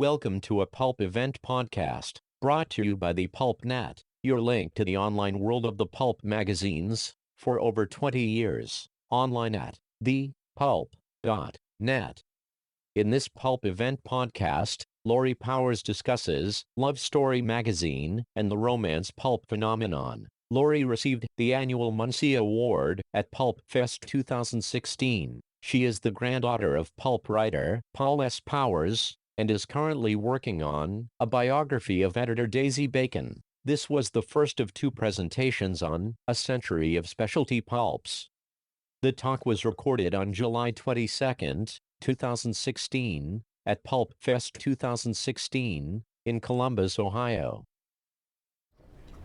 Welcome to a Pulp Event podcast, brought to you by the PulpNet, your link to the online world of the pulp magazines, for over 20 years, online at thepulp.net. In this Pulp Event podcast, Laurie Powers discusses Love Story magazine and the romance pulp phenomenon. Laurie received the annual Munsey Award at PulpFest 2016. She is the granddaughter of pulp writer Paul S. Powers, and is currently working on a biography of editor Daisy Bacon. This was the first of two presentations on A Century of Specialty Pulps. The talk was recorded on July 22, 2016, at PulpFest 2016 in Columbus, Ohio.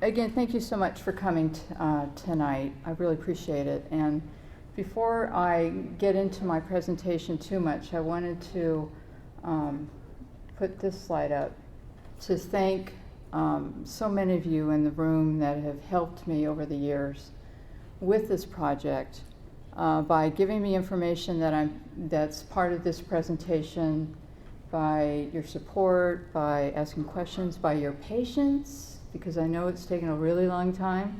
Again, thank you so much for coming tonight. I really appreciate it. And before I get into my presentation too much, I wanted to put this slide up to thank so many of you in the room that have helped me over the years with this project by giving me information that's part of this presentation, by your support, by asking questions, by your patience, because I know it's taken a really long time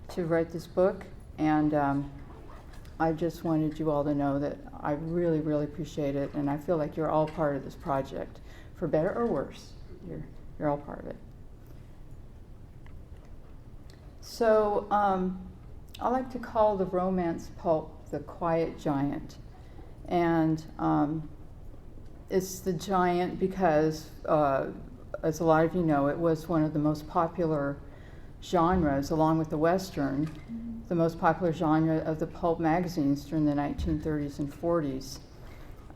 to write this book, and I just wanted you all to know that I really, really appreciate it, and I feel like you're all part of this project, for better or worse. You're all part of it. So I like to call the romance pulp the quiet giant, and it's the giant because, as a lot of you know, it was one of the most popular genres, along with the Western, the most popular genre of the pulp magazines during the 1930s and 40s.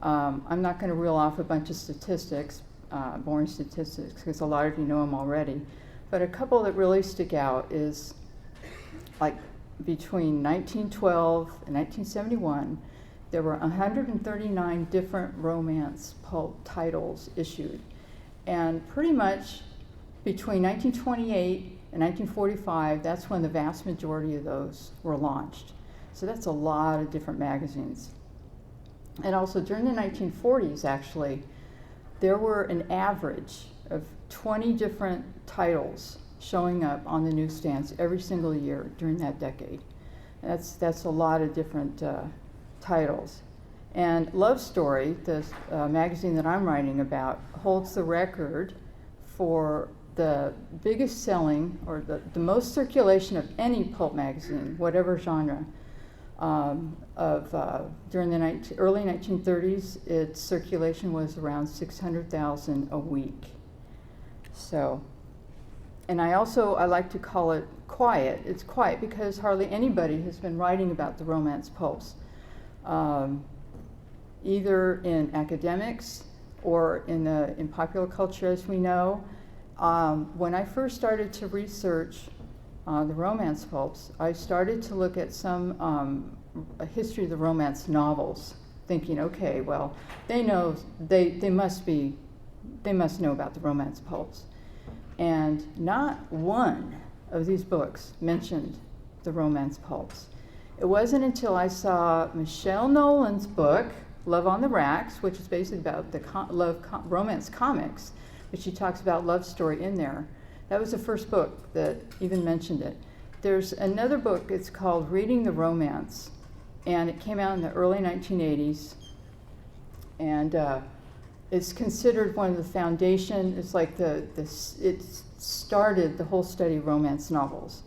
I'm not going to reel off a bunch of statistics, boring statistics, because a lot of you know them already, but a couple that really stick out is, like, between 1912 and 1971, there were 139 different romance pulp titles issued. And pretty much between 1928 and 1945, that's when the vast majority of those were launched. So that's a lot of different magazines. And also during the 1940s, actually, there were an average of 20 different titles showing up on the newsstands every single year during that decade. That's a lot of different titles. And Love Story, the magazine that I'm writing about, holds the record for the biggest selling, or the most circulation of any pulp magazine, whatever genre, during the early 1930s. Its circulation was around 600,000 a week. So, and I like to call it quiet. It's quiet because hardly anybody has been writing about the romance pulps, either in academics or in popular culture, as we know. When I first started to research the romance pulps, I started to look at some a history of the romance novels, thinking, okay, well, they must know about the romance pulps. And not one of these books mentioned the romance pulps. It wasn't until I saw Michelle Nolan's book, Love on the Racks, which is basically about the romance comics, but she talks about Love Story in there. That was the first book that even mentioned it. There's another book, it's called Reading the Romance, and it came out in the early 1980s, and it's considered one of the foundation. It's like it started the whole study of romance novels.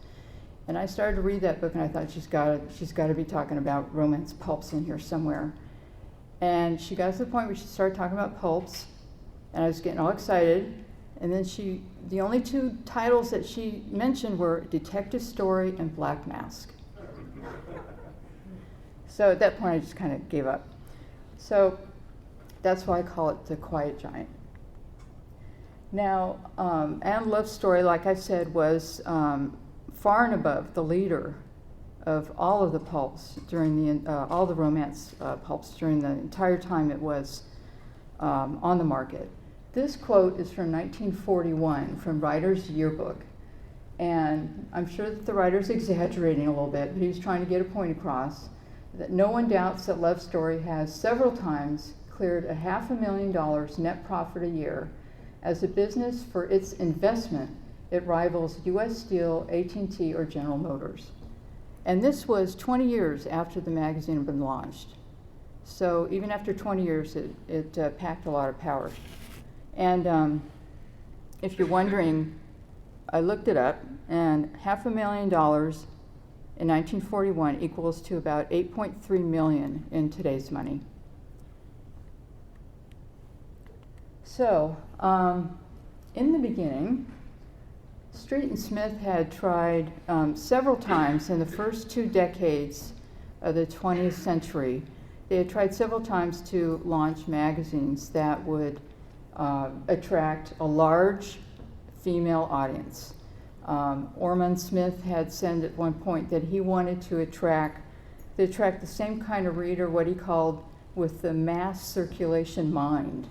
And I started to read that book, and I thought she's got to be talking about romance pulps in here somewhere. And she got to the point where she started talking about pulps, and I was getting all excited. And then the only two titles that she mentioned were Detective Story and Black Mask. So at that point, I just kind of gave up. So that's why I call it the quiet giant. Now, and Love Story, like I said, was far and above the leader of all of the pulps during all the romance pulps during the entire time it was on the market. This quote is from 1941 from Writer's Yearbook, and I'm sure that the writer's exaggerating a little bit, but he was trying to get a point across that no one doubts that Love Story has several times cleared $500,000 net profit a year As a business for its investment, it rivals U.S. Steel, AT&T, or General Motors. And this was 20 years after the magazine had been launched. So even after 20 years, it packed a lot of power. And if you're wondering, I looked it up, and $500,000 in 1941 equals to about 8.3 million in today's money. So, in the beginning, Street and Smith had tried several times in the first 2 decades of the 20th century. They had tried several times to launch magazines that would attract a large female audience. Ormond Smith had said at one point that he wanted to attract the same kind of reader, what he called with the mass circulation mind,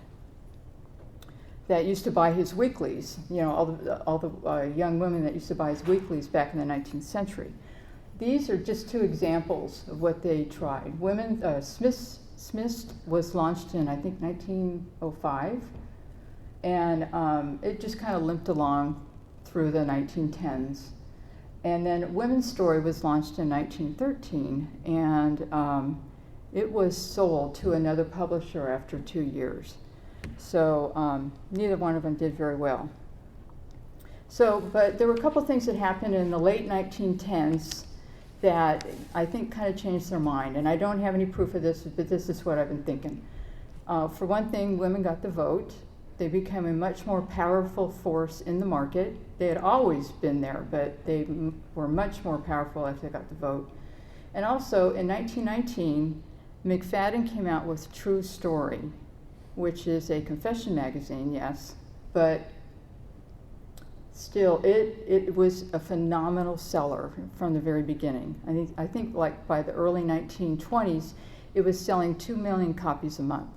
that used to buy his weeklies, all the young women that used to buy his weeklies back in the 19th century. These are just 2 examples of what they tried. Smith's was launched in, I think, 1905, and it just kind of limped along through the 1910s. And then Women's Story was launched in 1913, and it was sold to another publisher after 2 years. So neither one of them did very well. But there were a couple things that happened in the late 1910s that I think kind of changed their mind. And I don't have any proof of this, but this is what I've been thinking. For one thing, women got the vote. They became a much more powerful force in the market. They had always been there, but they were much more powerful after they got the vote. And also, in 1919, McFadden came out with True Story, which is a confession magazine, yes, but still, it was a phenomenal seller from the very beginning. I think like by the early 1920s, it was selling 2 million copies a month.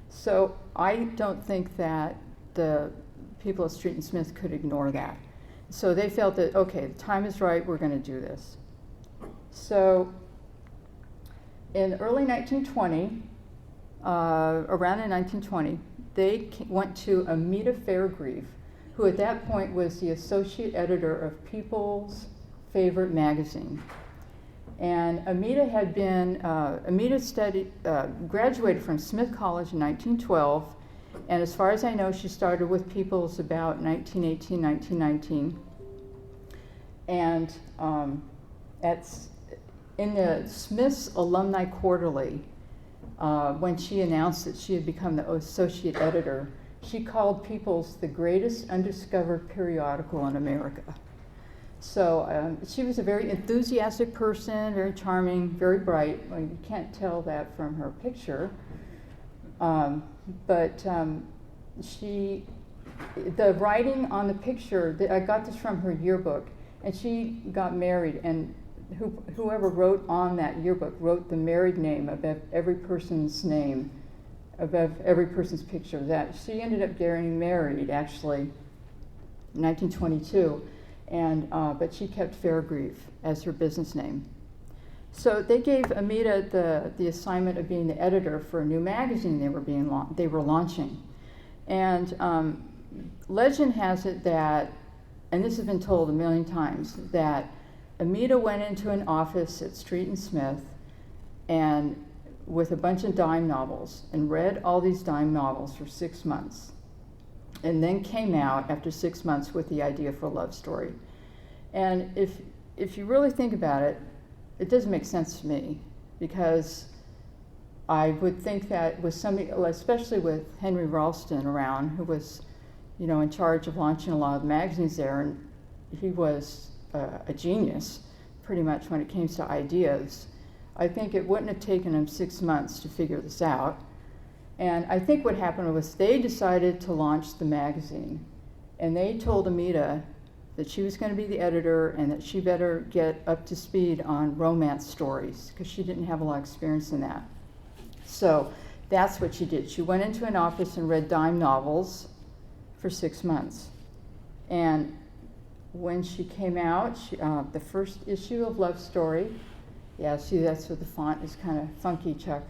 So I don't think that the people at Street and Smith could ignore that. So they felt that, okay, the time is right, we're going to do this. So in early 1920, around in 1920, they went to Amita Fairgrieve, who at that point was the associate editor of People's Favorite magazine. And Amita had been, graduated from Smith College in 1912, and as far as I know, she started with People's about 1918, 1919. And in the Smith's Alumni Quarterly, when she announced that she had become the associate editor, she called People's the greatest undiscovered periodical in America. So she was a very enthusiastic person, very charming, very bright. Well, you can't tell that from her picture. But the writing on the picture, I got this from her yearbook, and she got married, and whoever wrote on that yearbook wrote the married name above every person's name, above every person's picture. That she ended up getting married actually in 1922, and but she kept Fairgrieve as her business name. So they gave Amita the assignment of being the editor for a new magazine they were launching, and legend has it that, and this has been told a million times, that Amita went into an office at Street and Smith and with a bunch of dime novels and read all these dime novels for 6 months, and then came out after 6 months with the idea for a love story. And if you really think about it, it doesn't make sense to me, because I would think that with somebody, especially with Henry Ralston around, who was, in charge of launching a lot of magazines there, and he was a genius, pretty much when it came to ideas. I think it wouldn't have taken him 6 months to figure this out. And I think what happened was they decided to launch the magazine, and they told Amita that she was going to be the editor and that she better get up to speed on romance stories, because she didn't have a lot of experience in that. So that's what she did. She went into an office and read dime novels for 6 months. And when she came out, the first issue of Love Story, yeah, see, that's what the font is kind of funky, Chuck.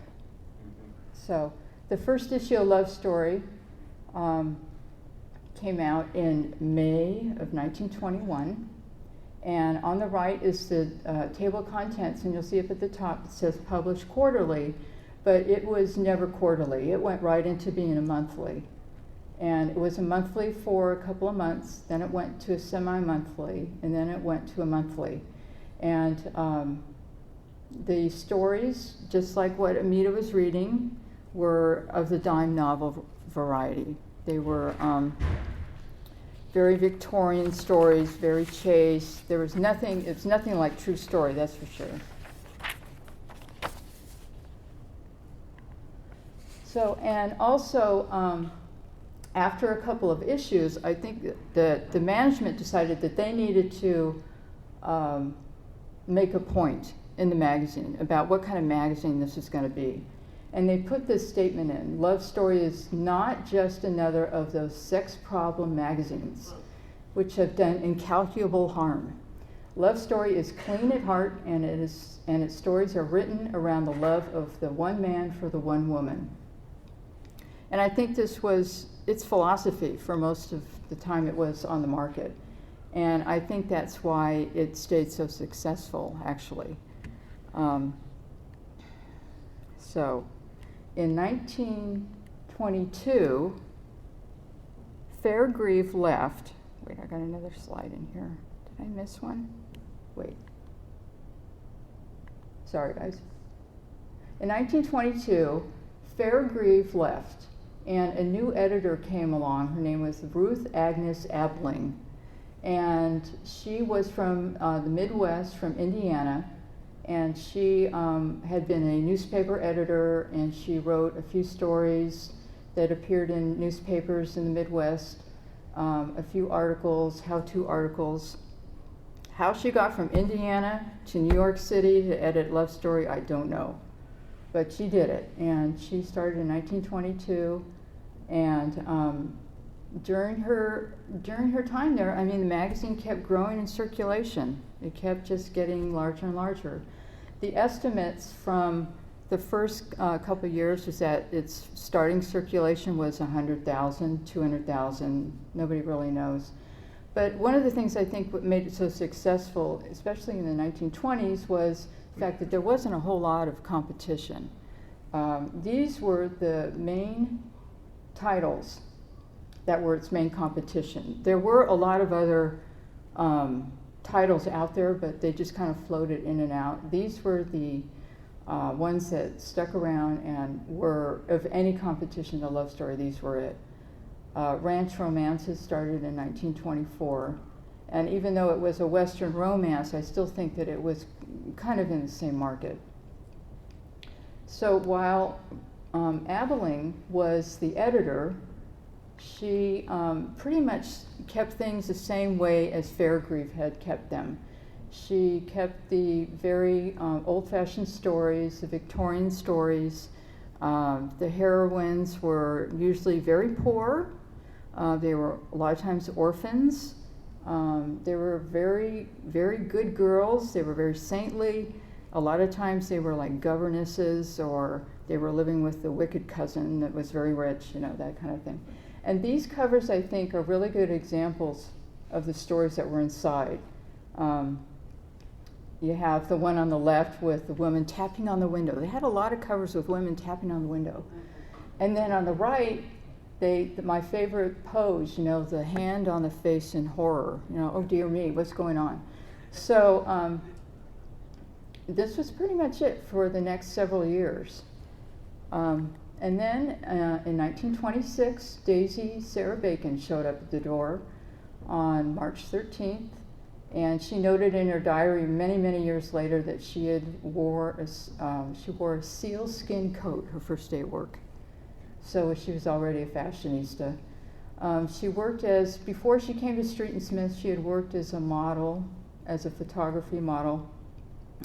So the first issue of Love Story came out in May of 1921. And on the right is the table of contents, and you'll see up at the top it says published quarterly, but it was never quarterly. It went right into being a monthly. And it was a monthly for a couple of months, then it went to a semi-monthly, and then it went to a monthly. And the stories, just like what Amita was reading, were of the dime novel variety. They were very Victorian stories, very chaste. There was nothing, it's nothing like true story, that's for sure. So, and also, after a couple of issues, I think that the management decided that they needed to make a point in the magazine about what kind of magazine this is going to be. And they put this statement in: Love Story is not just another of those sex problem magazines which have done incalculable harm. Love Story is clean at heart, and its stories are written around the love of the one man for the one woman. And I think this was its philosophy for most of the time it was on the market. And I think that's why it stayed so successful, actually. So, in 1922, Fairgrieve left. Wait, I got another slide in here. Did I miss one? Wait. Sorry, guys. In 1922, Fairgrieve left, and a new editor came along. Her name was Ruth Agnes Abling, and she was from the Midwest, from Indiana, and she had been a newspaper editor, and she wrote a few stories that appeared in newspapers in the Midwest, a few articles, how-to articles. How she got from Indiana to New York City to edit Love Story, I don't know. But she did it, and she started in 1922, and during her time there, I mean, the magazine kept growing in circulation. It kept just getting larger and larger. The estimates from the first couple of years was that its starting circulation was 100,000, 200,000, nobody really knows. But one of the things I think what made it so successful, especially in the 1920s, was the fact that there wasn't a whole lot of competition. These were the main titles that were its main competition. There were a lot of other titles out there, but they just kind of floated in and out. These were the ones that stuck around and were of any competition to Love Story. These were it. Ranch Romances started in 1924, and even though it was a Western romance, I still think that it was kind of in the same market. So while Abling was the editor, she pretty much kept things the same way as Fairgrieve had kept them. She kept the very old-fashioned stories, the Victorian stories. The heroines were usually very poor. They were a lot of times orphans. They were very, very good girls. They were very saintly. A lot of times they were like governesses, or they were living with the wicked cousin that was very rich, you know, that kind of thing. And these covers, I think, are really good examples of the stories that were inside. You have the one on the left with the woman tapping on the window. They had a lot of covers with women tapping on the window. And then on the right, my favorite pose, you know, the hand on the face in horror. You know, oh dear me, what's going on? So this was pretty much it for the next several years. And then in 1926, Daisy Sarah Bacon showed up at the door on March 13th. And she noted in her diary many, many years later that she wore a sealskin coat her first day at work. So she was already a fashionista. She worked before she came to Street and Smith, she had worked as a model, as a photography model,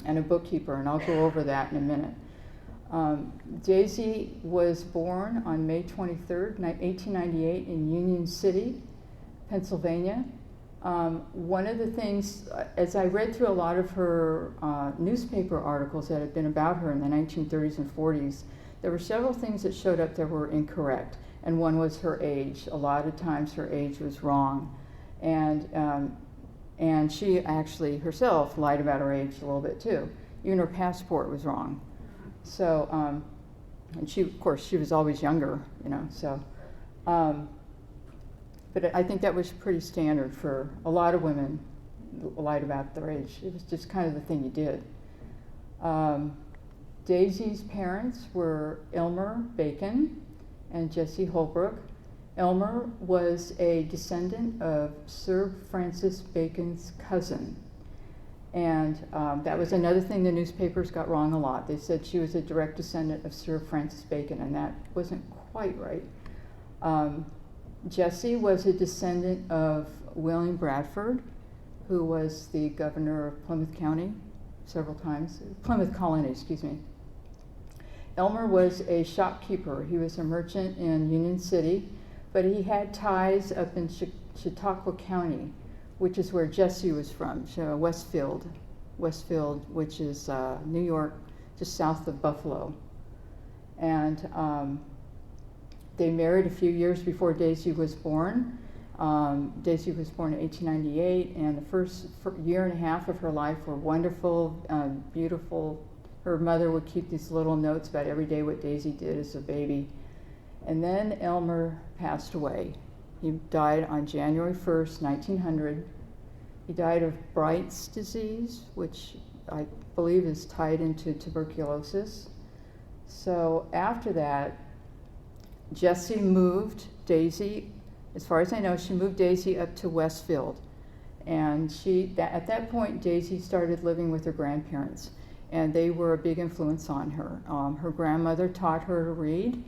and a bookkeeper, and I'll go over that in a minute. Daisy was born on May 23rd, 1898 in Union City, Pennsylvania. One of the things, as I read through a lot of her newspaper articles that had been about her in the 1930s and 40s, there were several things that showed up that were incorrect. and one was her age. A lot of times her age was wrong. And she actually herself lied about her age a little bit too. Even her passport was wrong. So, and she, of course, she was always younger, you know, so. But I think that was pretty standard for a lot of women, lied about their age. It was just kind of the thing you did. Daisy's parents were Elmer Bacon and Jessie Holbrook. Elmer was a descendant of Sir Francis Bacon's cousin. And that was another thing the newspapers got wrong a lot. They said she was a direct descendant of Sir Francis Bacon, and that wasn't quite right. Jessie was a descendant of William Bradford, who was the governor of Plymouth County several times, Plymouth Colony, excuse me. Elmer was a shopkeeper. He was a merchant in Union City, but he had ties up in Chautauqua County, which is where Jessie was from, Westfield, which is New York, just south of Buffalo. And they married a few years before Daisy was born. Daisy was born in 1898, and the first year and a half of her life were wonderful, beautiful. Her mother would keep these little notes about every day what Daisy did as a baby. And then Elmer passed away. He died on January 1st, 1900. He died of Bright's disease, which I believe is tied into tuberculosis. So after that, Jessie moved Daisy, as far as I know, she moved Daisy up to Westfield. And at that point, Daisy started living with her grandparents, and they were a big influence on her. Her grandmother taught her to read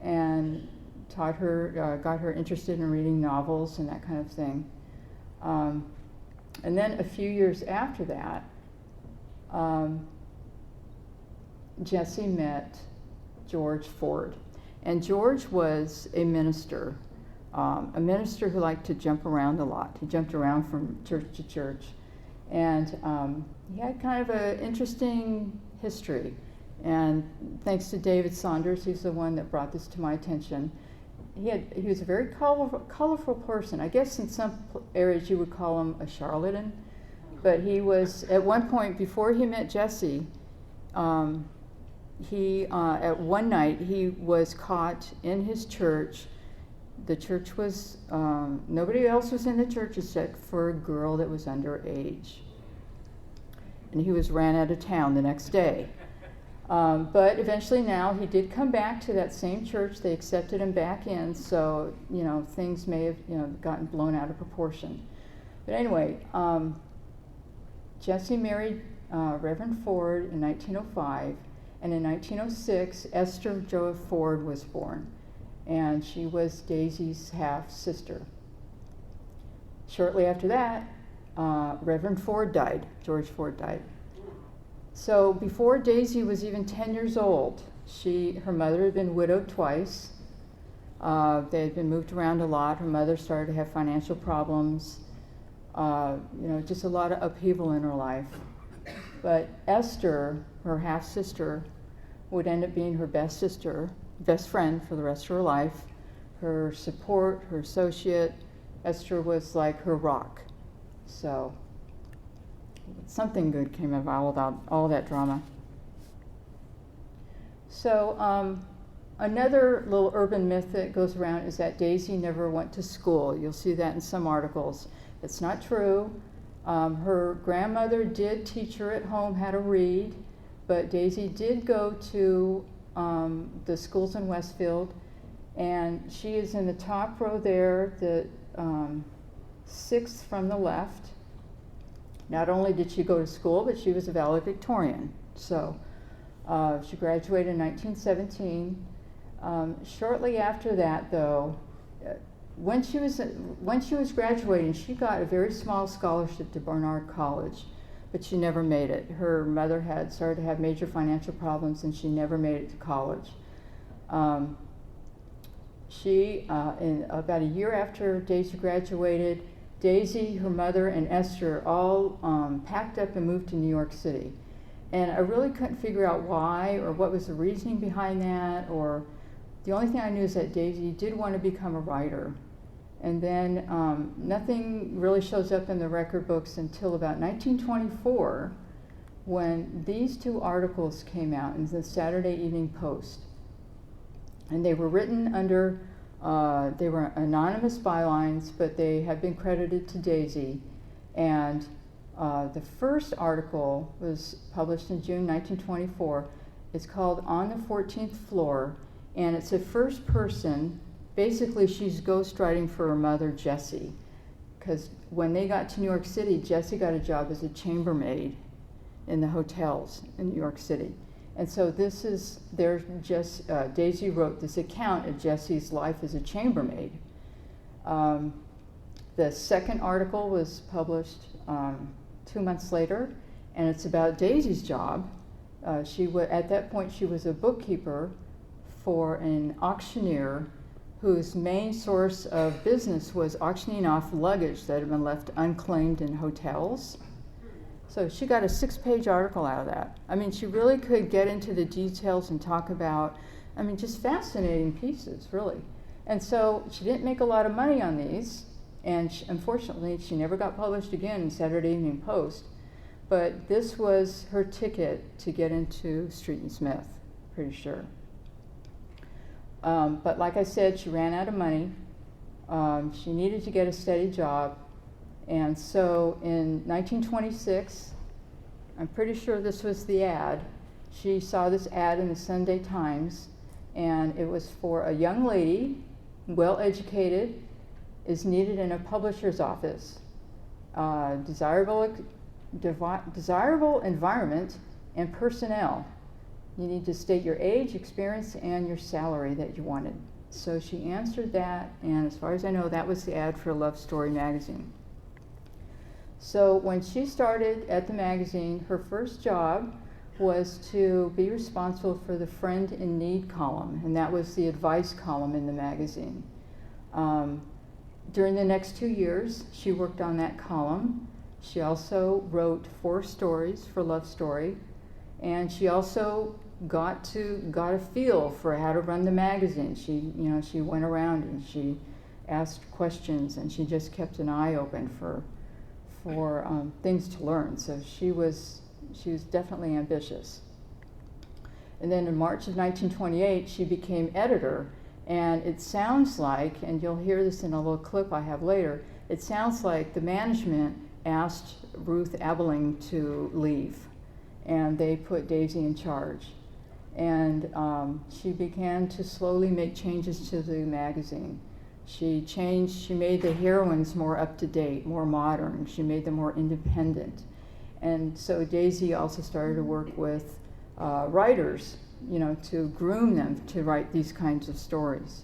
and got her interested in reading novels and that kind of thing. And then a few years after that, Jessie met George Ford. And George was a minister who liked to jump around a lot. He jumped around from church to church. And he had kind of an interesting history. And thanks to David Saunders, he's the one that brought this to my attention. He was a very colorful person. I guess in some areas you would call him a charlatan. But he was, at one point, before he met Jessie, at one night, he was caught in his church. The church was, nobody else was in the church except for a girl that was underage. And he was ran out of town the next day. But eventually now he did come back to that same church. They accepted him back in, so, things may have, gotten blown out of proportion. But anyway, Jessie married Reverend Ford in 1905, and in 1906, Esther Joe Ford was born, and she was Daisy's half-sister. Shortly after that, Reverend Ford died, George Ford died. So before Daisy was even 10 years old, her mother had been widowed twice. They had been moved around a lot. Her mother started to have financial problems, just a lot of upheaval in her life. But Esther, her half-sister, would end up being her best friend for the rest of her life, her support, her associate. Esther was like her rock. So something good came of all that drama. So another little urban myth that goes around is that Daisy never went to school. You'll see that in some articles. It's not true. Her grandmother did teach her at home how to read, but Daisy did go to the schools in Westfield, and she is in the top row there, the sixth from the left. Not only did she go to school, but she was a valedictorian. So she graduated in 1917. Shortly after that, though, when she was graduating, she got a very small scholarship to Barnard College, but she never made it. Her mother had started to have major financial problems, and she never made it to college. In about a year after Daisy graduated, Daisy, her mother, and Esther all packed up and moved to New York City. And I really couldn't figure out why or what was the reasoning behind that, or the only thing I knew is that Daisy did want to become a writer. And then nothing really shows up in the record books until about 1924, when these two articles came out in the Saturday Evening Post. And they were written under, they were anonymous bylines, but they had been credited to Daisy. And the first article was published in June 1924. It's called On the 14th Floor, and it's a first person. Basically, she's ghostwriting for her mother, Jessie, because when they got to New York City, Jessie got a job as a chambermaid in the hotels in New York City. And so this is, Daisy wrote this account of Jessie's life as a chambermaid. The second article was published 2 months later, and it's about Daisy's job. At that point, she was a bookkeeper for an auctioneer whose main source of business was auctioning off luggage that had been left unclaimed in hotels. So she got a 6-page article out of that. I mean, she really could get into the details and talk about, I mean, just fascinating pieces, really. And so she didn't make a lot of money on these, and unfortunately, she never got published again in Saturday Evening Post. But this was her ticket to get into Street and Smith, pretty sure. But like I said, she ran out of money. She needed to get a steady job. And so in 1926, I'm pretty sure this was the ad. She saw this ad in the Sunday Times, and it was for a young lady, well-educated, is needed in a publisher's office. Desirable environment and personnel. You need to state your age, experience, and your salary that you wanted. So she answered that, and as far as I know, that was the ad for Love Story magazine. So when she started at the magazine, her first job was to be responsible for the Friend in Need column, and that was the advice column in the magazine. During the next 2 years, she worked on that column. She also wrote 4 stories for Love Story, and she also got a feel for how to run the magazine. She went around and she asked questions, and she just kept an eye open for things to learn. So she was definitely ambitious. And then in March of 1928, she became editor. And it sounds like, and you'll hear this in a little clip I have later, it sounds like the management asked Ruth Abeling to leave, and they put Daisy in charge. And she began to slowly make changes to the magazine. She made the heroines more up-to-date, more modern. She made them more independent. And so Daisy also started to work with writers, to groom them to write these kinds of stories.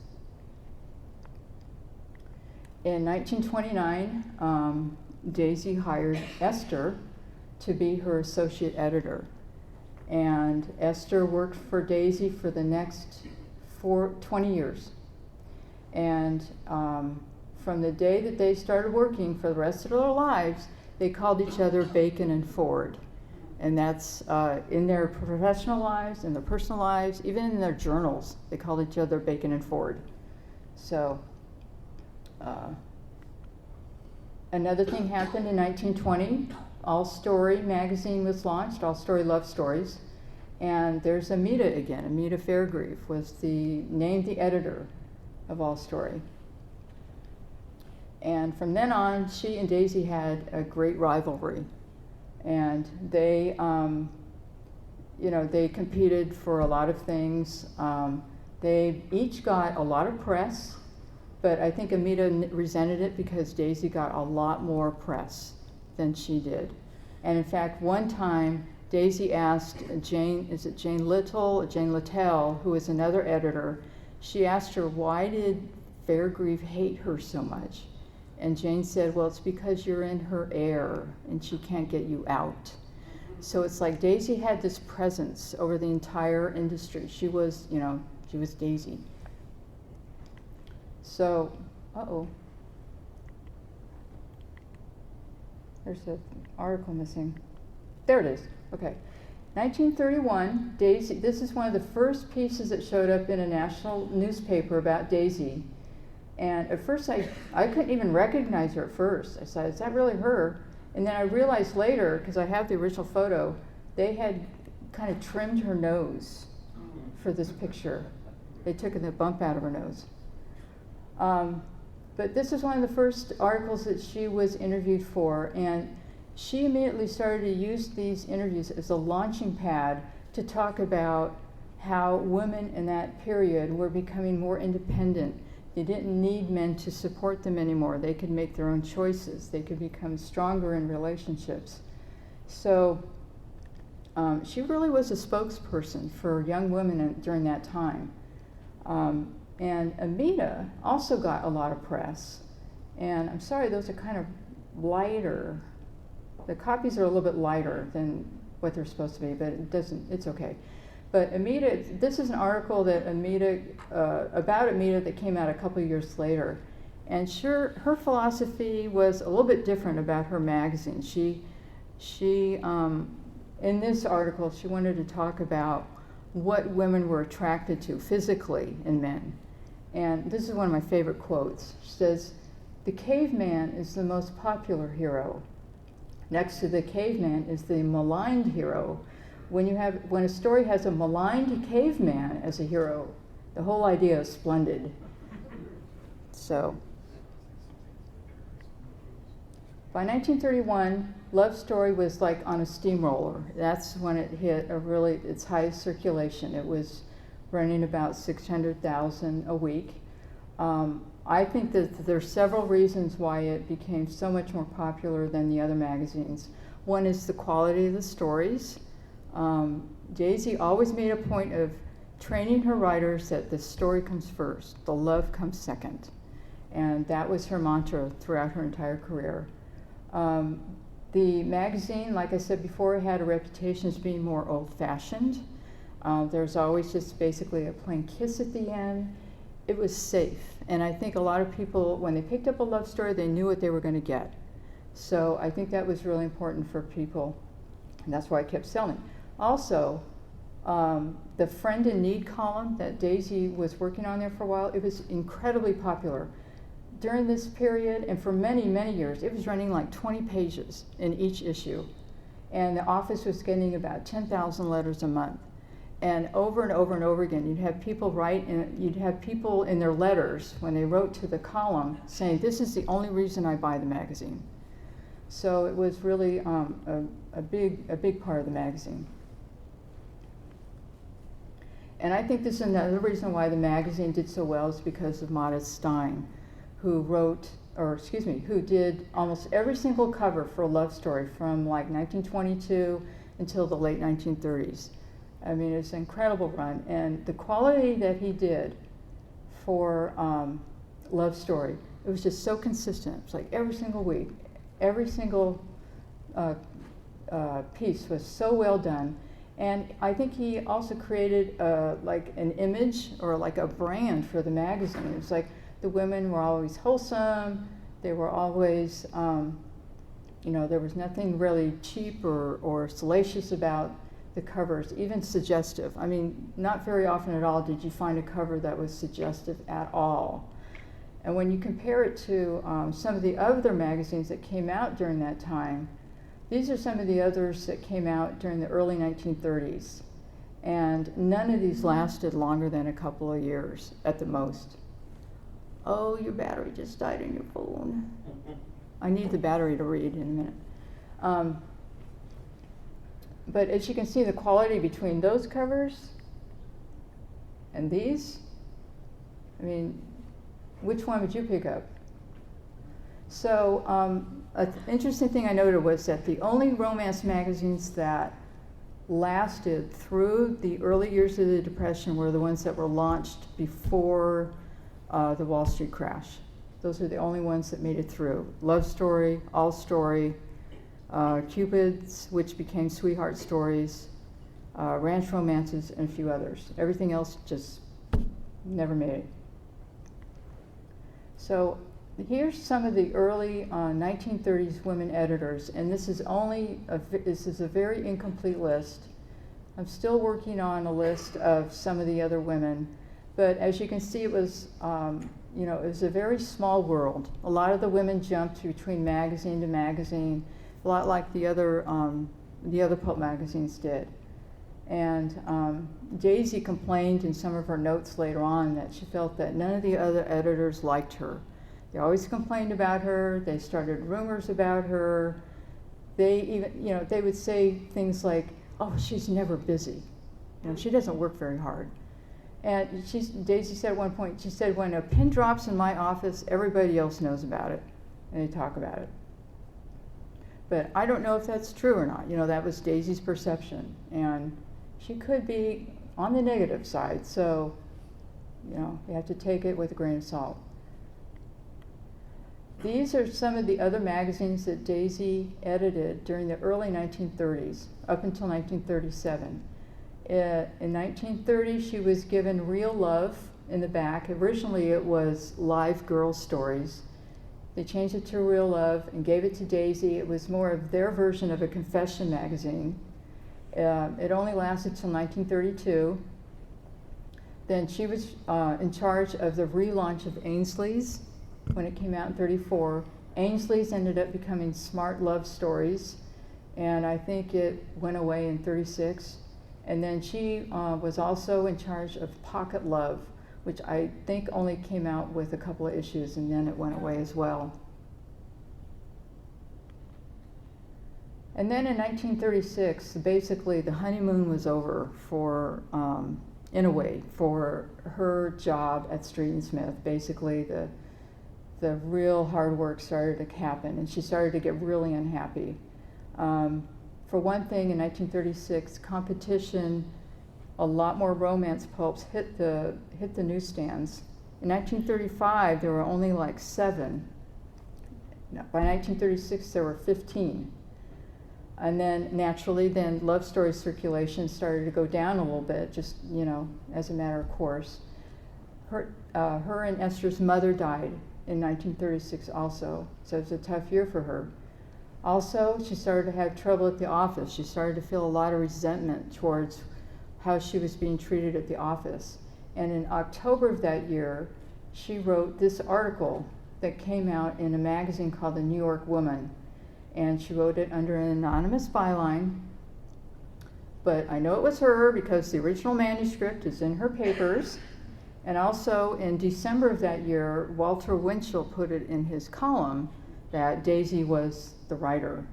In 1929, Daisy hired Esther to be her associate editor. And Esther worked for Daisy for the next 20 years. And from the day that they started working for the rest of their lives, they called each other Bacon and Ford. And that's in their professional lives, in their personal lives, even in their journals, they called each other Bacon and Ford. So another thing happened in 1920. All Story magazine was launched, All Story Love Stories. And there's Amita again. Amita Fairgrieve was named the editor of All Story. And from then on, she and Daisy had a great rivalry. And they, they competed for a lot of things. They each got a lot of press, but I think Amita resented it because Daisy got a lot more press than she did. And in fact, one time, Daisy asked Jane Littell, who was another editor, she asked her, why did Fairgrieve hate her so much? And Jane said, well, it's because you're in her air and she can't get you out. So it's like Daisy had this presence over the entire industry. She was Daisy. So, there's an article missing. There it is, okay. 1931, Daisy, this is one of the first pieces that showed up in a national newspaper about Daisy. And at first I couldn't even recognize her at first. I said, is that really her? And then I realized later, because I have the original photo, they had kind of trimmed her nose for this picture. They took the bump out of her nose. But this is one of the first articles that she was interviewed for, and she immediately started to use these interviews as a launching pad to talk about how women in that period were becoming more independent. They didn't need men to support them anymore. They could make their own choices. They could become stronger in relationships. So she really was a spokesperson for young women during that time. And Amita also got a lot of press. And I'm sorry, those are kind of lighter. The copies are a little bit lighter than what they're supposed to be, but it's okay. But Amita, this is an article that about Amita that came out a couple of years later. And sure, her philosophy was a little bit different about her magazine. She in this article, she wanted to talk about what women were attracted to physically in men. And this is one of my favorite quotes. She says, "The caveman is the most popular hero. Next to the caveman is the maligned hero. When a story has a maligned caveman as a hero, the whole idea is splendid." So, by 1931, Love Story was like on a steamroller. That's when it hit its highest circulation. It was running about 600,000 a week. I think that there's several reasons why it became so much more popular than the other magazines. One is the quality of the stories. Daisy always made a point of training her writers that the story comes first, the love comes second. And that was her mantra throughout her entire career. The magazine, like I said before, had a reputation as being more old-fashioned. There's always just basically a plain kiss at the end. It was safe. And I think a lot of people, when they picked up a love story, they knew what they were going to get. So I think that was really important for people. And that's why I kept selling. Also, the Friend in Need column that Daisy was working on there for a while, it was incredibly popular. During this period, and for many, many years, it was running like 20 pages in each issue. And the office was getting about 10,000 letters a month. And over and over and over again, you'd have people write, and you'd have people in their letters, when they wrote to the column, saying, "This is the only reason I buy the magazine." So it was really a big part of the magazine. And I think this is another reason why the magazine did so well, is because of Modest Stein, who did almost every single cover for a love story from like 1922 until the late 1930s. I mean, it's an incredible run. And the quality that he did for Love Story, it was just so consistent. It's like every single week, every single piece was so well done. And I think he also created like an image or like a brand for the magazine. It was like the women were always wholesome. They were always, there was nothing really cheap or salacious about the covers, even suggestive. I mean, not very often at all did you find a cover that was suggestive at all. And when you compare it to some of the other magazines that came out during that time, these are some of the others that came out during the early 1930s. And none of these lasted longer than a couple of years at the most. Oh, your battery just died on your phone. I need the battery to read in a minute. But as you can see, the quality between those covers and these, I mean, which one would you pick up? So an interesting thing I noted was that the only romance magazines that lasted through the early years of the Depression were the ones that were launched before the Wall Street crash. Those are the only ones that made it through. Love Story, All Story, Cupids, which became Sweetheart Stories, Ranch Romances, and a few others. Everything else just never made it. So here's some of the early 1930s women editors, and this is a very incomplete list. I'm still working on a list of some of the other women, but as you can see, it was, it was a very small world. A lot of the women jumped between magazine to magazine, a lot like the other pulp magazines did. And Daisy complained in some of her notes later on that she felt that none of the other editors liked her. They always complained about her. They started rumors about her. They even, they would say things like, "Oh, she's never busy. She doesn't work very hard." And Daisy said at one point, she said, "When a pin drops in my office, everybody else knows about it, and they talk about it." But I don't know if that's true or not. That was Daisy's perception, and she could be on the negative side. So, you have to take it with a grain of salt. These are some of the other magazines that Daisy edited during the early 1930s, up until 1937. In 1930, she was given Real Love in the back. Originally, it was Live Girl Stories. They changed it to Real Love and gave it to Daisy. It was more of their version of a confession magazine. It only lasted till 1932. Then she was in charge of the relaunch of Ainsley's when it came out in 34. Ainsley's ended up becoming Smart Love Stories, and I think it went away in 36. And then she was also in charge of Pocket Love, which I think only came out with a couple of issues, and then it went away as well. And then in 1936, basically the honeymoon was over for, in a way, for her job at Street and Smith. Basically, the real hard work started to happen, and she started to get really unhappy. For one thing, in 1936, competition, a lot more romance pulps hit the newsstands. In 1935, there were only like 7. By 1936, there were 15. And then naturally, love story circulation started to go down a little bit, just as a matter of course. Her and Esther's mother died in 1936 also, so it was a tough year for her. Also, she started to have trouble at the office. She started to feel a lot of resentment towards how she was being treated at the office. And in October of that year, she wrote this article that came out in a magazine called The New York Woman. And she wrote it under an anonymous byline. But I know it was her because the original manuscript is in her papers. And also in December of that year, Walter Winchell put it in his column that Daisy was the writer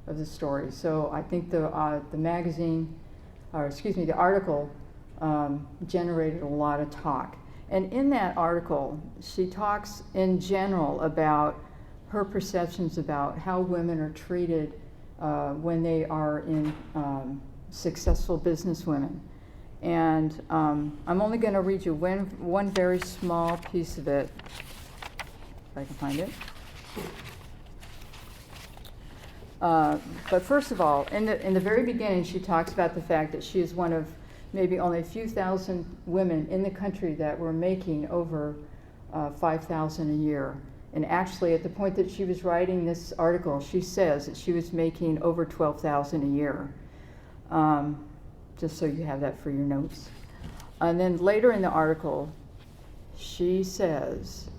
of the story. So I think the article generated a lot of talk. And in that article, she talks in general about her perceptions about how women are treated when they are in successful business women. And I'm only going to read you one very small piece of it, if I can find it. But first of all, in the very beginning, she talks about the fact that she is one of maybe only a few thousand women in the country that were making over $5,000 a year. And actually, at the point that she was writing this article, she says that she was making over $12,000 a year. Just so you have that for your notes. And then later in the article, she says,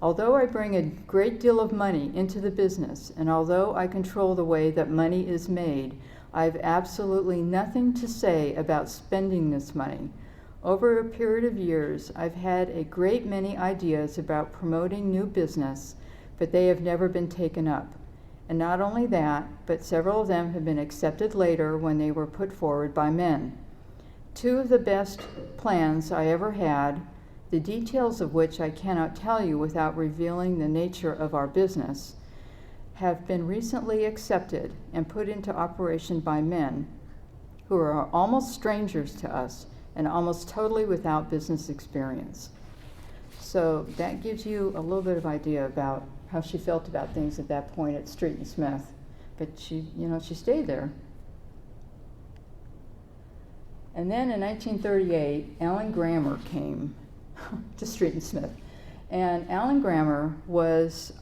"Although I bring a great deal of money into the business, and although I control the way that money is made, I have absolutely nothing to say about spending this money. Over a period of years, I've had a great many ideas about promoting new business, but they have never been taken up. And not only that, but several of them have been accepted later when they were put forward by men. 2 of the best plans I ever had, the details of which I cannot tell you without revealing the nature of our business, have been recently accepted and put into operation by men who are almost strangers to us and almost totally without business experience." So that gives you a little bit of idea about how she felt about things at that point at Street and Smith. But she stayed there. And then in 1938, Alan Grammer came to Street and Smith. And Alan Grammer was,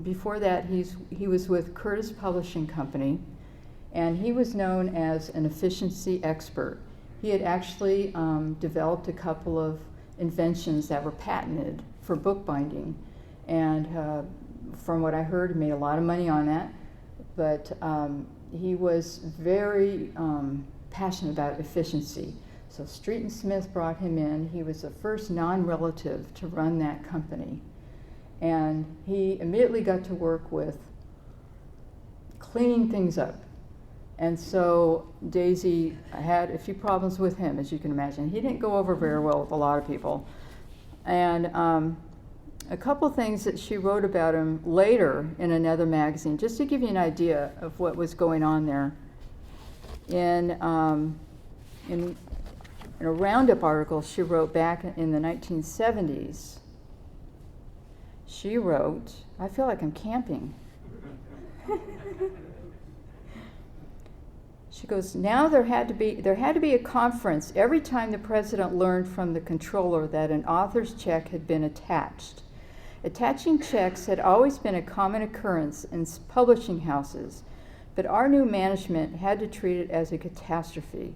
before that, he was with Curtis Publishing Company. And he was known as an efficiency expert. He had actually developed a couple of inventions that were patented for bookbinding. And from what I heard, he made a lot of money on that. But he was very passionate about efficiency. So Street and Smith brought him in. He was the first non-relative to run that company. And he immediately got to work with cleaning things up. And so Daisy had a few problems with him, as you can imagine. He didn't go over very well with a lot of people. And a couple things that she wrote about him later in another magazine, just to give you an idea of what was going on there. In a Roundup article she wrote back in the 1970s, she wrote, I feel like I'm camping. She goes, now there had to be a conference every time the president learned from the controller that an author's check had been attached. Attaching checks had always been a common occurrence in publishing houses, but our new management had to treat it as a catastrophe.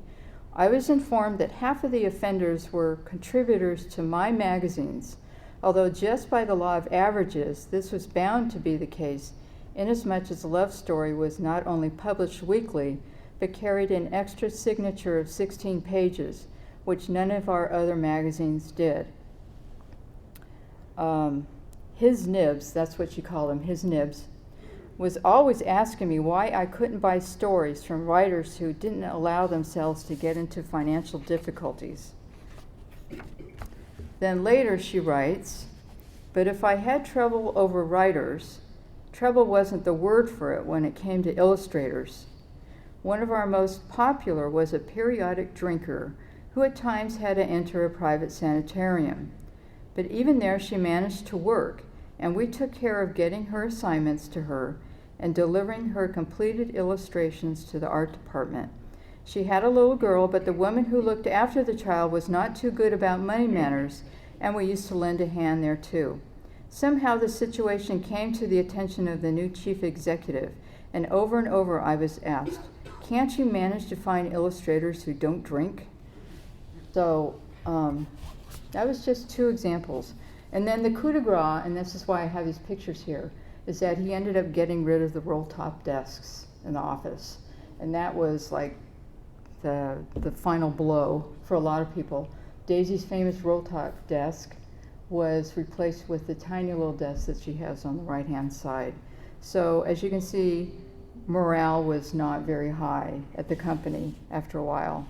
I was informed that half of the offenders were contributors to my magazines, although just by the law of averages, this was bound to be the case, inasmuch as Love Story was not only published weekly, but carried an extra signature of 16 pages, which none of our other magazines did. His Nibs, that's what she called him, his Nibs, was always asking me why I couldn't buy stories from writers who didn't allow themselves to get into financial difficulties. Then later she writes, but if I had trouble over writers, trouble wasn't the word for it when it came to illustrators. One of our most popular was a periodic drinker who at times had to enter a private sanitarium. But even there she managed to work, and we took care of getting her assignments to her and delivering her completed illustrations to the art department. She had a little girl, but the woman who looked after the child was not too good about money matters, and we used to lend a hand there too. Somehow the situation came to the attention of the new chief executive, and over I was asked, can't you manage to find illustrators who don't drink? So that was just two examples. And then the coup de grace, and this is why I have these pictures here, is that he ended up getting rid of the roll-top desks in the office. And that was like the final blow for a lot of people. Daisy's famous roll-top desk was replaced with the tiny little desk that she has on the right-hand side. So as you can see, morale was not very high at the company after a while.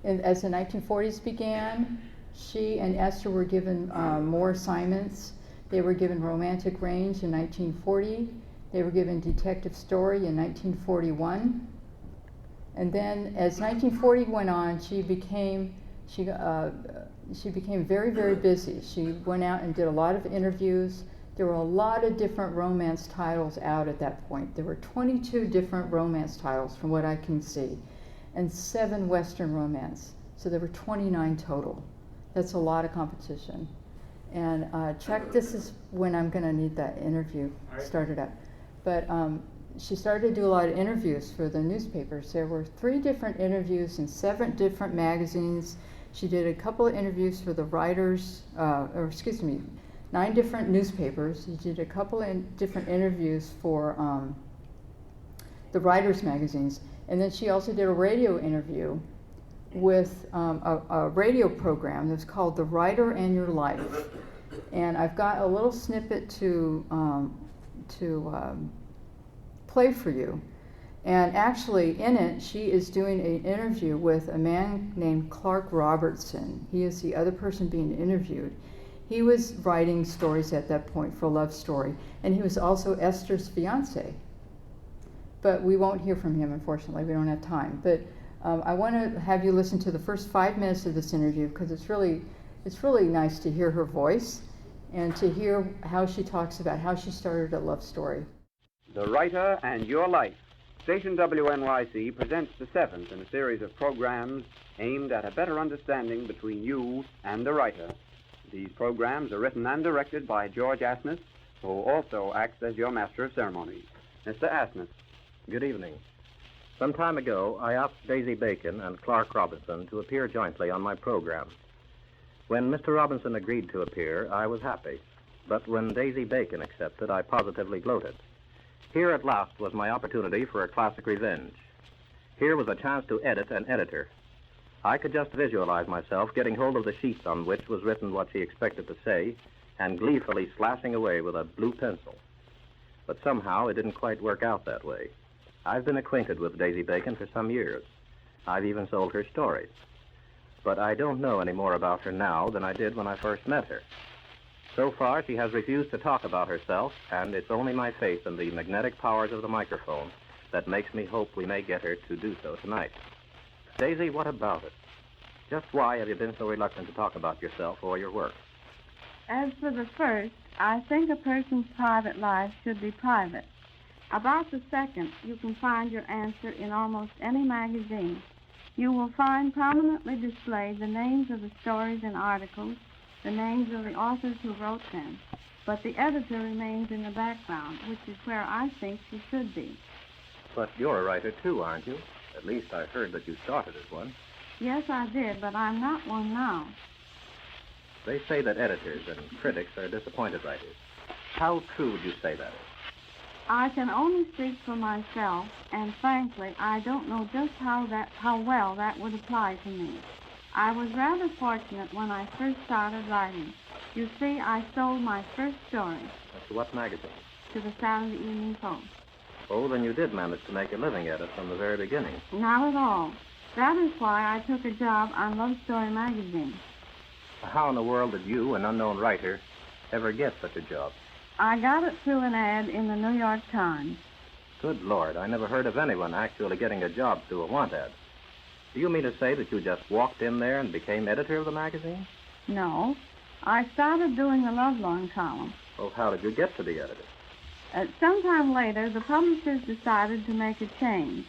As the 1940s began, she and Esther were given more assignments. They were given Romantic Range in 1940. They were given Detective Story in 1941. And then as 1940 went on, she became very, very busy. She went out and did a lot of interviews. There were a lot of different romance titles out at that point. There were 22 different romance titles from what I can see, and 7 Western romance. So there were 29 total. That's a lot of competition. And Chuck, this is when I'm going to need that interview started up. But she started to do a lot of interviews for the newspapers. There were 3 different interviews in 7 different magazines. She did a couple of interviews for the writers, 9 different newspapers. She did a couple of different interviews for the writers' magazines. And then she also did a radio interview with a radio program that's called The Writer and Your Life. And I've got a little snippet to play for you. And actually in it, she is doing an interview with a man named Clark Robertson. He is the other person being interviewed. He was writing stories at that point for Love Story, and he was also Esther's fiance. But we won't hear from him, unfortunately. We don't have time. But I want to have you listen to the first 5 minutes of this interview, because it's really nice to hear her voice and to hear how she talks about how she started a love story. The Writer and Your Life. Station WNYC presents the 7th in a series of programs aimed at a better understanding between you and the writer. These programs are written and directed by George Asmus, who also acts as your master of ceremonies. Mr. Asmus. Good evening. Some time ago, I asked Daisy Bacon and Clark Robinson to appear jointly on my program. When Mr. Robinson agreed to appear, I was happy. But when Daisy Bacon accepted, I positively gloated. Here at last was my opportunity for a classic revenge. Here was a chance to edit an editor. I could just visualize myself getting hold of the sheet on which was written what she expected to say and gleefully slashing away with a blue pencil. But somehow it didn't quite work out that way. I've been acquainted with Daisy Bacon for some years. I've even sold her stories. But I don't know any more about her now than I did when I first met her. So far, she has refused to talk about herself, and it's only my faith in the magnetic powers of the microphone that makes me hope we may get her to do so tonight. Daisy, what about it? Just why have you been so reluctant to talk about yourself or your work? As for the first, I think a person's private life should be private. About the second, you can find your answer in almost any magazine. You will find prominently displayed the names of the stories and articles, the names of the authors who wrote them, but the editor remains in the background, which is where I think she should be. But you're a writer too, aren't you? At least I've heard that you started as one. Yes, I did, but I'm not one now. They say that editors and critics are disappointed writers. How true would you say that is? I can only speak for myself, and frankly, I don't know just how well that would apply to me. I was rather fortunate when I first started writing. You see, I sold my first story. To what magazine? To the Saturday Evening Post. Oh, then you did manage to make a living at it from the very beginning. Not at all. That is why I took a job on Love Story magazine. How in the world did you, an unknown writer, ever get such a job? I got it through an ad in the New York Times. Good Lord, I never heard of anyone actually getting a job through a want ad. Do you mean to say that you just walked in there and became editor of the magazine? No. I started doing the Lovelorn column. Well, how did you get to be editor? Sometime later, the publishers decided to make a change.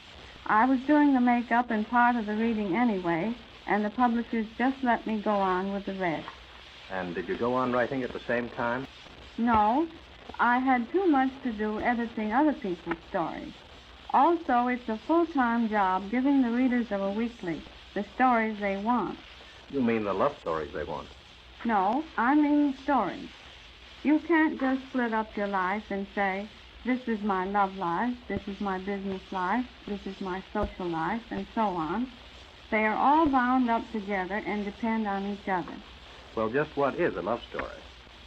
I was doing the makeup and part of the reading anyway, and the publishers just let me go on with the rest. And did you go on writing at the same time? No, I had too much to do editing other people's stories. Also, it's a full-time job giving the readers of a weekly the stories they want. You mean the love stories they want? No, I mean stories. You can't just split up your life and say, this is my love life, this is my business life, this is my social life, and so on. They are all bound up together and depend on each other. Well, just what is a love story?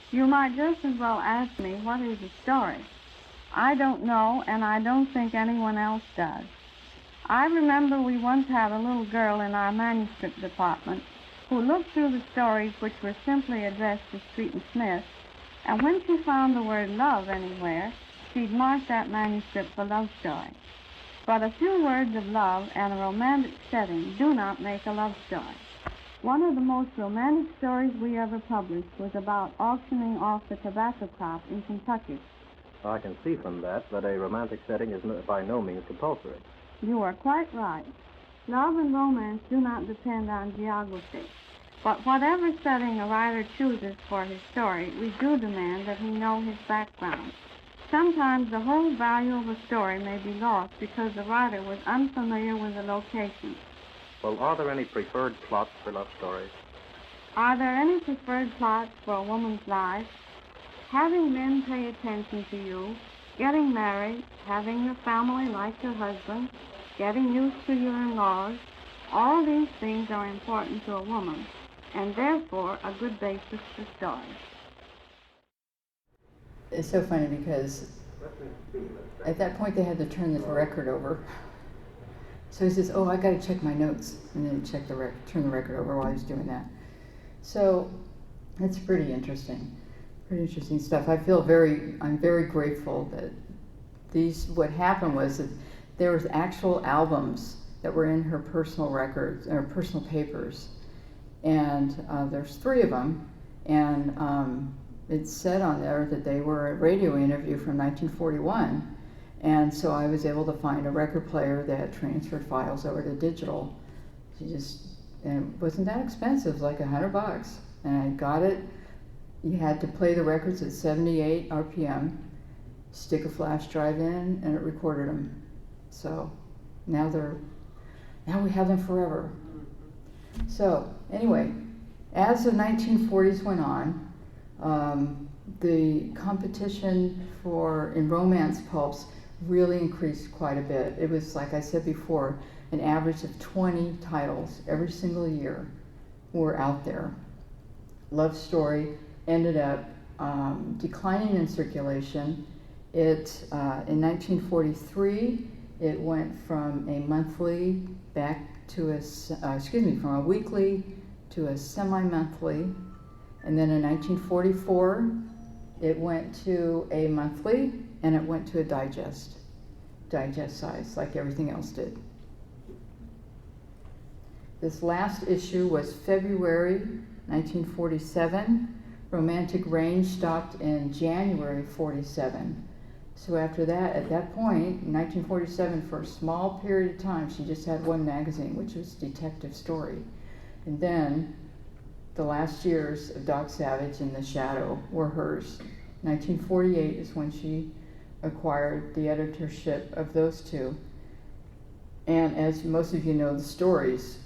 You might just as well ask me, what is a story? I don't know, and I don't think anyone else does. I remember we once had a little girl in our manuscript department who looked through the stories which were simply addressed to Street and Smith, and when she found the word love anywhere, she'd mark that manuscript for love story. But a few words of love and a romantic setting do not make a love story. One of the most romantic stories we ever published was about auctioning off the tobacco crop in Kentucky. I can see from that a romantic setting is by no means compulsory. You are quite right. Love and romance do not depend on geography. But whatever setting a writer chooses for his story, we do demand that he know his background. Sometimes the whole value of a story may be lost because the writer was unfamiliar with the location. Well, are there any preferred plots for love stories? Are there any preferred plots for a woman's life? Having men pay attention to you, getting married, having a family like your husband, getting used to your in-laws, all these things are important to a woman, and therefore a good basis for stories. It's so funny because at that point they had to turn the record over. So he says, oh, I got to check my notes, and then turn the record over while he's doing that. So it's pretty interesting stuff. I'm very grateful that what happened was that there was actual albums that were in her personal records, or personal papers, and there's 3 of them, and it said on there that they were a radio interview from 1941. And so I was able to find a record player that had transferred files over to digital. And it wasn't that expensive, like $100. And I got it. You had to play the records at 78 RPM. stick a flash drive in, and it recorded them. So now we have them forever. So anyway, as the 1940s went on, the competition in romance pulps really increased quite a bit. It was, like I said before, an average of 20 titles every single year were out there. Love story ended up declining in circulation. In 1943, it went from a monthly back to from a weekly to a semi-monthly. And then in 1944, it went to a monthly, and it went to a digest size, like everything else did. This last issue was February 1947. Romantic Range stopped in January 47. So after that, at that point, in 1947, for a small period of time, she just had one magazine, which was Detective Story. And then the last years of Doc Savage and The Shadow were hers. 1948 is when she acquired the editorship of those two. And as most of you know, the stories,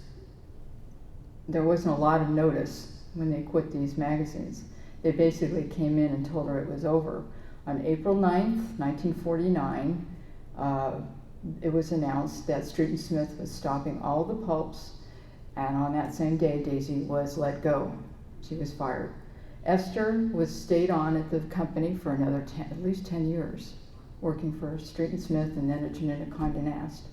there wasn't a lot of notice when they quit these magazines. They basically came in and told her it was over. On April 9th, 1949, it was announced that Street and Smith was stopping all the pulps, and on that same day, Daisy was let go. She was fired. Esther stayed on at the company for another at least 10 years, working for Street and Smith, and then it turned into Condé Nast.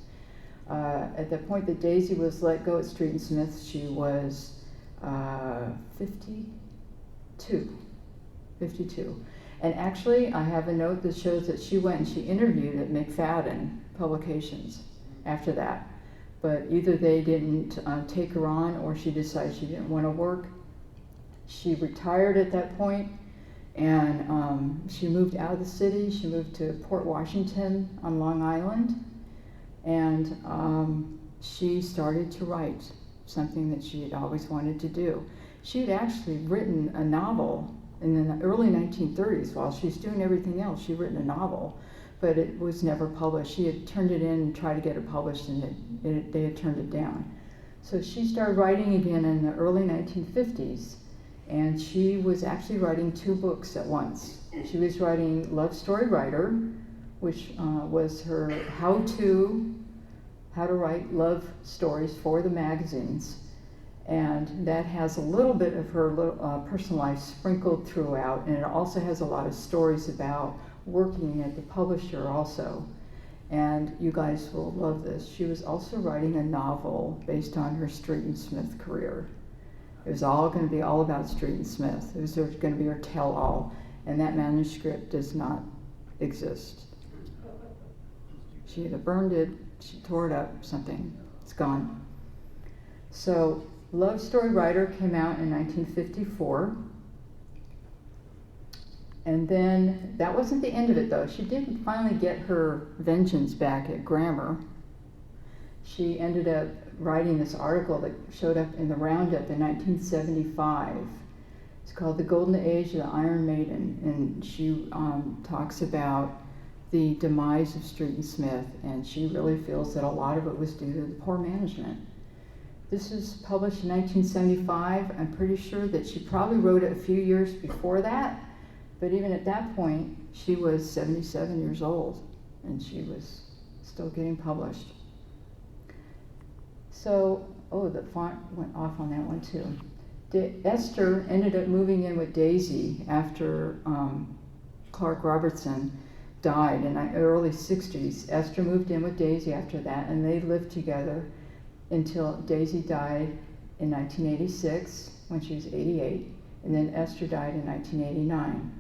At the point that Daisy was let go at Street and Smith, she was 52. And actually, I have a note that shows that she went and she interviewed at McFadden Publications after that. But either they didn't take her on, or she decided she didn't want to work. She retired at that point, and she moved out of the city. She moved to Port Washington on Long Island, and she started to write something that she had always wanted to do. She had actually written a novel in the early 1930s. While she was doing everything else, she'd written a novel, but it was never published. She had turned it in and tried to get it published, and they had turned it down. So she started writing again in the early 1950s, and she was actually writing 2 books at once. She was writing Love Story Writer, which was her how to write love stories for the magazines. And that has a little bit of her personal life sprinkled throughout, and it also has a lot of stories about working at the publisher also. And you guys will love this. She was also writing a novel based on her Street and Smith career. It was all going to be all about Street and Smith. It was going to be her tell-all, and that manuscript does not exist. She either burned it, she tore it up, something. It's gone. So Love Story Writer came out in 1954. And then, that wasn't the end of it though. She did finally get her vengeance back at Grammar. She ended up writing this article that showed up in the Roundup in 1975. It's called The Golden Age of the Iron Maiden, and she talks about the demise of Street and Smith, and she really feels that a lot of it was due to the poor management. This was published in 1975. I'm pretty sure that she probably wrote it a few years before that, but even at that point, she was 77 years old, and she was still getting published. So, the font went off on that one too. Esther ended up moving in with Daisy after Clark Robertson died in the early 60s. Esther moved in with Daisy after that, and they lived together until Daisy died in 1986 when she was 88, and then Esther died in 1989.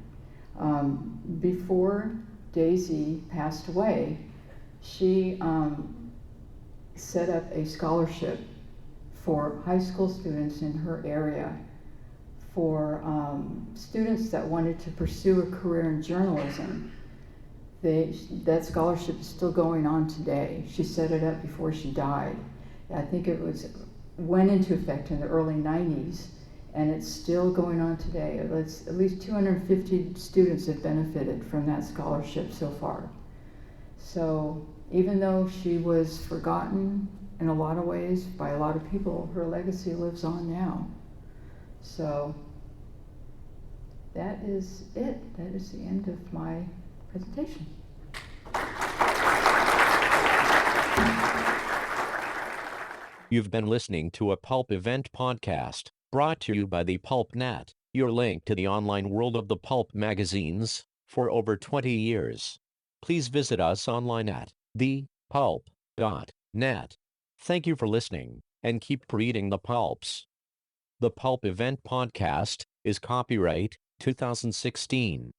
Before Daisy passed away, she set up a scholarship for high school students in her area, for students that wanted to pursue a career in journalism. That scholarship is still going on today. She set it up before she died. I think it went into effect in the early 90s, and it's still going on today. At least 250 students have benefited from that scholarship so far. So even though she was forgotten in a lot of ways by a lot of people, her legacy lives on now. So that is it. That is the end of my presentation. You've been listening to a Pulp Event podcast, brought to you by the PulpNet, your link to the online world of the pulp magazines, for over 20 years. Please visit us online at thepulp.net. Thank you for listening, and keep reading the pulps. The Pulp Event podcast is copyright 2016.